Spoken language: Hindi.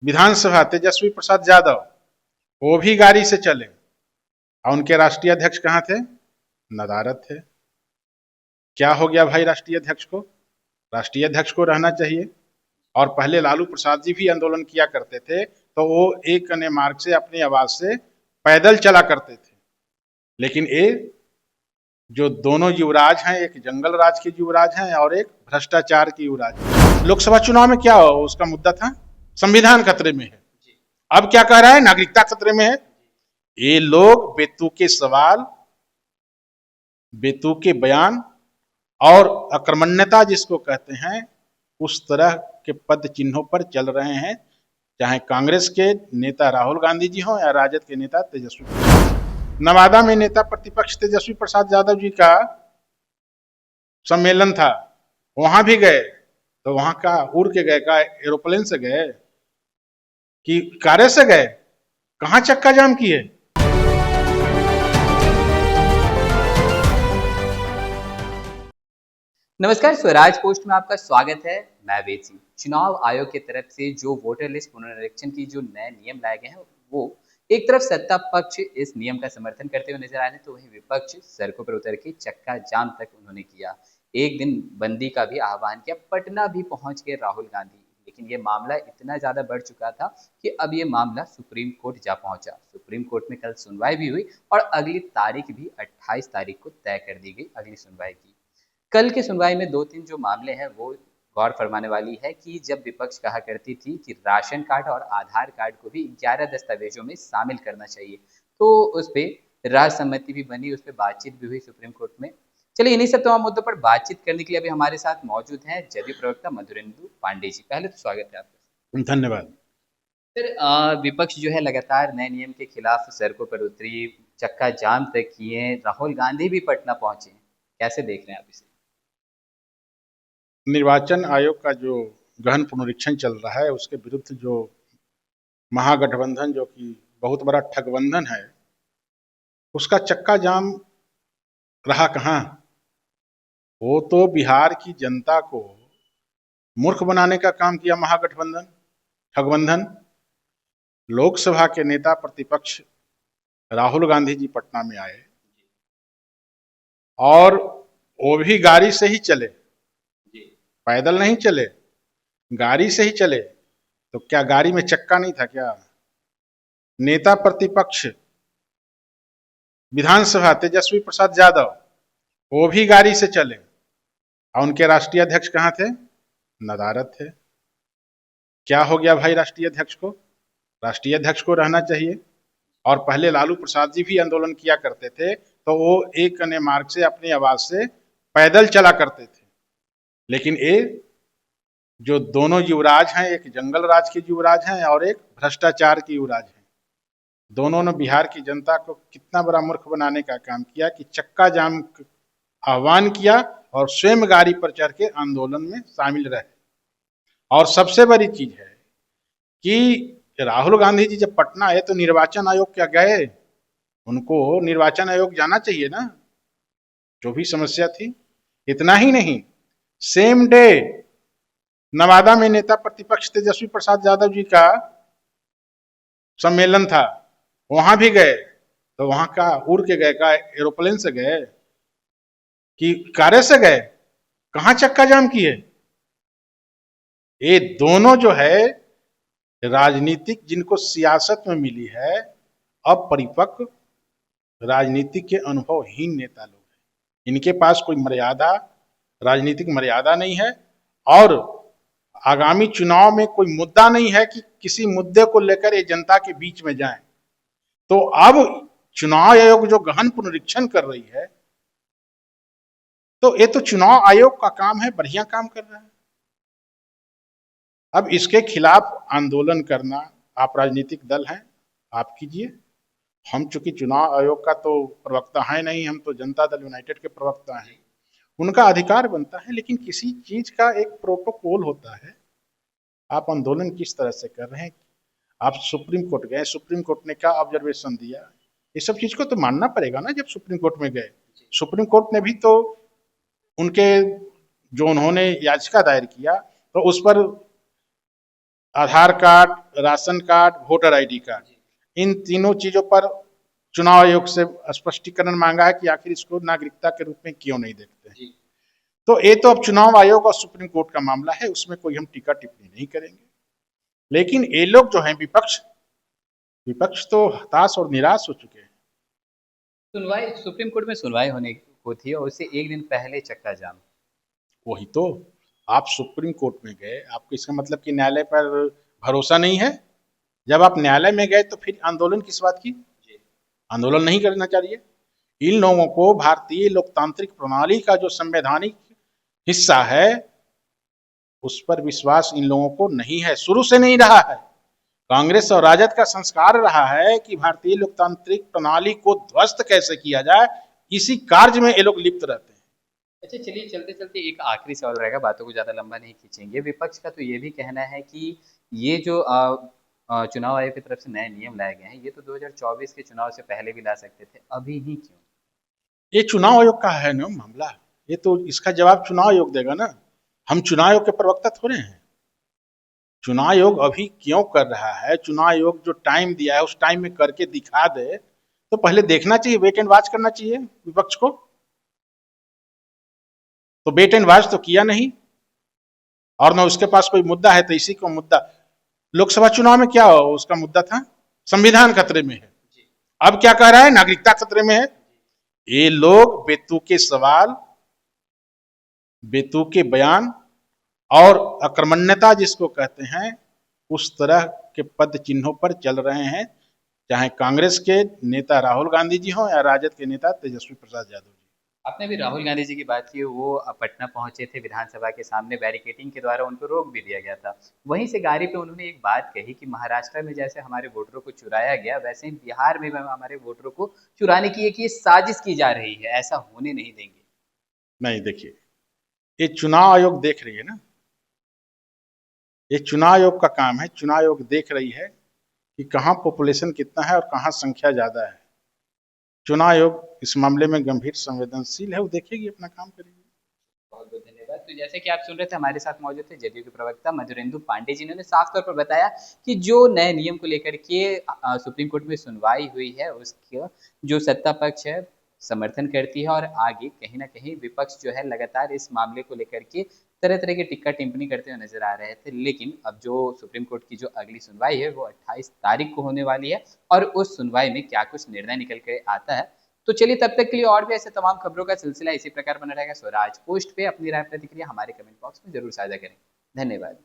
विधानसभा तेजस्वी प्रसाद यादव, वो भी गाड़ी से चले और उनके राष्ट्रीय अध्यक्ष कहाँ थे? नदारद थे। क्या हो गया भाई राष्ट्रीय अध्यक्ष को? राष्ट्रीय अध्यक्ष को रहना चाहिए। और पहले लालू प्रसाद जी भी आंदोलन किया करते थे, तो वो एक अन्य मार्ग से अपनी आवाज से पैदल चला करते थे। लेकिन ये जो दोनों युवराज हैं, एक जंगल राज के युवराज हैं और एक भ्रष्टाचार के युवराज हैं। लोकसभा चुनाव में क्या हो, उसका मुद्दा था संविधान खतरे में है। अब क्या कह रहा है? नागरिकता खतरे में है। ये लोग बेतुके सवाल, बेतुके बयान और अकर्मण्यता जिसको कहते हैं, उस तरह के पद चिन्हों पर चल रहे हैं, चाहे कांग्रेस के नेता राहुल गांधी जी हों या राजद के नेता तेजस्वी प्रसाद। नवादा में नेता प्रतिपक्ष तेजस्वी प्रसाद यादव जी का सम्मेलन था, वहां भी गए, तो वहां का उड़ के गए? का एरोप्लेन से गए कि कारे से गए? कहां चक्का जाम किए? नमस्कार, स्वराज पोस्ट में आपका स्वागत है। मैं वेद सिंह। चुनाव आयोग की तरफ से जो वोटर लिस्ट पुनरीक्षण की जो नए नियम लाए गए हैं, वो एक तरफ सत्ता पक्ष इस नियम का समर्थन करते हुए नजर आ रहे हैं, तो वहीं विपक्ष सड़कों पर उतर के चक्का जाम तक उन्होंने किया। एक दिन बंदी का भी आह्वान किया। पटना भी पहुंच गए राहुल गांधी, लेकिन ये मामला इतना ज्यादा बढ़ चुका था कि अब ये मामला सुप्रीम कोर्ट जा पहुंचा। सुप्रीम कोर्ट में कल सुनवाई भी हुई और अगली तारीख भी 28 तारीख को तय कर दी गई अगली सुनवाई की। कल की सुनवाई में 2-3 जो मामले हैं वो गौर फरमाने वाली है कि जब विपक्ष कहा करती थी कि राशन कार्ड और आधार कार्ड को भी 11 दस्तावेजों में शामिल करना चाहिए, तो उस पर राज सम्मति भी बनी, उस पर बातचीत भी हुई सुप्रीम कोर्ट में। चलिए, इन्हीं सब तमाम मुद्दों पर बातचीत करने के लिए अभी हमारे साथ मौजूद हैं जदयू प्रवक्ता मधुरेंदु पांडे जी। पहले तो स्वागत है आपका। धन्यवाद। फिर विपक्ष जो है लगातार नए नियम के खिलाफ सड़कों पर उतरी, चक्का जाम तक किए, राहुल गांधी भी पटना पहुंचे। कैसे देख रहे हैं आप इसे? निर्वाचन आयोग का जो गहन पुनरीक्षण चल रहा है, उसके विरुद्ध जो महागठबंधन, जो कि बहुत बड़ा ठगबंधन है, उसका चक्का जाम रहा कहाँ? वो तो बिहार की जनता को मूर्ख बनाने का काम किया महागठबंधन, ठगबंधन। लोकसभा के नेता प्रतिपक्ष राहुल गांधी जी पटना में आए और वो भी गाड़ी से ही चले, पैदल नहीं चले, गाड़ी से ही चले। तो क्या गाड़ी में चक्का नहीं था क्या? नेता प्रतिपक्ष विधानसभा तेजस्वी प्रसाद यादव, वो भी गाड़ी से चले और उनके राष्ट्रीय अध्यक्ष कहाँ थे? नदारद थे। क्या हो गया भाई राष्ट्रीय अध्यक्ष को? राष्ट्रीय अध्यक्ष को रहना चाहिए। और पहले लालू प्रसाद जी भी आंदोलन किया करते थे, तो वो एक अन्य मार्ग से अपनी आवाज से पैदल चला करते थे। लेकिन ये जो दोनों युवराज हैं, एक जंगल राज के युवराज हैं और एक भ्रष्टाचार के युवराज हैं, दोनों ने बिहार की जनता को कितना बड़ा मूर्ख बनाने का काम किया कि चक्का जाम आह्वान किया और स्वयं गाड़ी पर चढ़ के आंदोलन में शामिल रहे। और सबसे बड़ी चीज है कि राहुल गांधी जी जब पटना आए तो निर्वाचन आयोग क्या गए? उनको निर्वाचन आयोग जाना चाहिए ना, जो भी समस्या थी। इतना ही नहीं, सेम डे नवादा में नेता प्रतिपक्ष तेजस्वी प्रसाद यादव जी का सम्मेलन था, वहां भी गए, तो वहां का उड़ के गए? का एरोप्लेन से गए कि कारे से गए? कहां चक्का जाम किए? ये दोनों जो है राजनीतिक, जिनको सियासत में मिली है, अपरिपक्व राजनीतिक के अनुभवहीन नेता लोग हैं। इनके पास कोई मर्यादा, राजनीतिक मर्यादा नहीं है और आगामी चुनाव में कोई मुद्दा नहीं है कि किसी मुद्दे को लेकर ये जनता के बीच में जाएं। तो अब चुनाव आयोग जो गहन पुनरीक्षण कर रही है, तो ये तो चुनाव आयोग का काम है, बढ़िया काम कर रहा है। अब इसके खिलाफ आंदोलन करना, आप राजनीतिक दल हैं, आप कीजिए। हम चूंकि चुनाव आयोग का तो प्रवक्ता है नहीं, हम तो जनता दल यूनाइटेड के प्रवक्ता हैं, उनका अधिकार बनता है। लेकिन किसी चीज का एक प्रोटोकॉल होता है। आप आंदोलन किस तरह से कर रहे हैं? आप सुप्रीम कोर्ट गए, सुप्रीम कोर्ट ने क्या ऑब्जर्वेशन दिया? ये सब चीज को तो मानना पड़ेगा ना। जब सुप्रीम कोर्ट में गए, सुप्रीम कोर्ट ने भी तो उनके जो उन्होंने याचिका दायर किया, तो उस पर Aadhaar card, ration card, voter ID card, इन तीनों चीजों पर चुनाव आयोग से स्पष्टीकरण मांगा है कि आखिर इसको नागरिकता के रूप में क्यों नहीं देखते हैं। तो ये तो अब चुनाव आयोग और सुप्रीम कोर्ट का मामला है, उसमें कोई हम टीका टिप्पणी नहीं करेंगे। लेकिन ये लोग जो हैं विपक्ष, विपक्ष तो हताश और निराश हो चुके हैं। सुनवाई सुप्रीम कोर्ट में सुनवाई होने को थी और उससे एक दिन पहले चक्का जाम। वही तो, आप सुप्रीम कोर्ट में गए, आपको इसका मतलब कि न्यायालय पर भरोसा नहीं है। जब आप न्यायालय में गए तो फिर आंदोलन किस बात की? आंदोलन नहीं करना चाहिए। इन लोगों को भारतीय लोकतांत्रिक प्रणाली का जो संवैधानिक हिस्सा है उस पर विश्वास इन लोगों को नहीं है, शुरू से नहीं रहा है। कांग्रेस और राजद का संस्कार रहा है कि भारतीय लोकतांत्रिक प्रणाली को ध्वस्त कैसे किया जाए, इसी कार्य में ये लोग लिप्त रहते हैं। अच्छा चलिए, चलते चलते एक आखिरी सवाल रहेगा, बातों को ज़्यादा लंबा नहीं खींचेंगे। विपक्ष का तो ये भी कहना है कि ये जो चुनाव आयोग की तरफ से नए नियम लाए गए हैं, ये तो 2024 के चुनाव से पहले भी ला सकते थे, अभी ही क्यों? ये चुनाव आयोग का है ना मामला, ये तो इसका जवाब चुनाव आयोग देगा ना। हम चुनाव आयोग के प्रवक्ता थोड़े हैं। चुनाव आयोग अभी क्यों कर रहा है, चुनाव आयोग जो टाइम दिया है उस टाइम में करके दिखा दे, तो पहले देखना चाहिए, वेट एंड वॉच करना चाहिए विपक्ष को। तो वेट एंड वॉच तो किया नहीं, और न उसके पास कोई मुद्दा है। तो इसी को मुद्दा लोकसभा चुनाव में क्या हो, उसका मुद्दा था संविधान खतरे में है। अब क्या कह रहा है, नागरिकता खतरे में है। ये लोग बेतुके सवाल, बेतुके बयान और अकर्मण्यता जिसको कहते हैं, उस तरह के पद चिन्हों पर चल रहे हैं, चाहे कांग्रेस के नेता राहुल गांधी जी हों या राजद के नेता तेजस्वी प्रसाद यादव जी। आपने भी राहुल गांधी जी की बात की, वो पटना पहुंचे थे, विधानसभा के सामने बैरिकेडिंग के द्वारा उनको रोक भी दिया गया था। वहीं से गाड़ी पे उन्होंने एक बात कही कि महाराष्ट्र में जैसे हमारे वोटरों को चुराया गया, वैसे ही बिहार में भी हमारे वोटरों को चुराने की एक ये साजिश की जा रही है, ऐसा होने नहीं देंगे। नहीं, देखिए, ये चुनाव आयोग देख रही है ना, ये चुनाव आयोग का काम है। चुनाव आयोग देख रही है कि कहाँ पॉपुलेशन कितना है और कहाँ संख्या ज्यादा है। चुनाव आयोग इस मामले में गंभीर संवेदनशील है, वो देखेगी, अपना काम करेगी। बहुत बहुत धन्यवाद। तो जैसे कि आप सुन रहे थे, हमारे साथ मौजूद थे जदयू के प्रवक्ता मधुरेंदु पांडे जी। ने साफ तौर पर बताया कि जो नए नियम को लेकर के सुप्रीम कोर्ट में सुनवाई हुई है, उसका जो सत्ता पक्ष है समर्थन करती है, और आगे कहीं ना कहीं विपक्ष जो है लगातार इस मामले को लेकर के तरह तरह की टिक्का टिप्पणी करते हुए नजर आ रहे थे। लेकिन अब जो सुप्रीम कोर्ट की जो अगली सुनवाई है वो 28 तारीख को होने वाली है, और उस सुनवाई में क्या कुछ निर्णय निकल के आता है, तो चलिए तब तक के लिए और भी ऐसे तमाम खबरों का सिलसिला इसी प्रकार बना रहेगा। स्वराज पोस्ट पे अपनी राय प्रतिक्रिया हमारे कमेंट बॉक्स में जरूर साझा करें। धन्यवाद।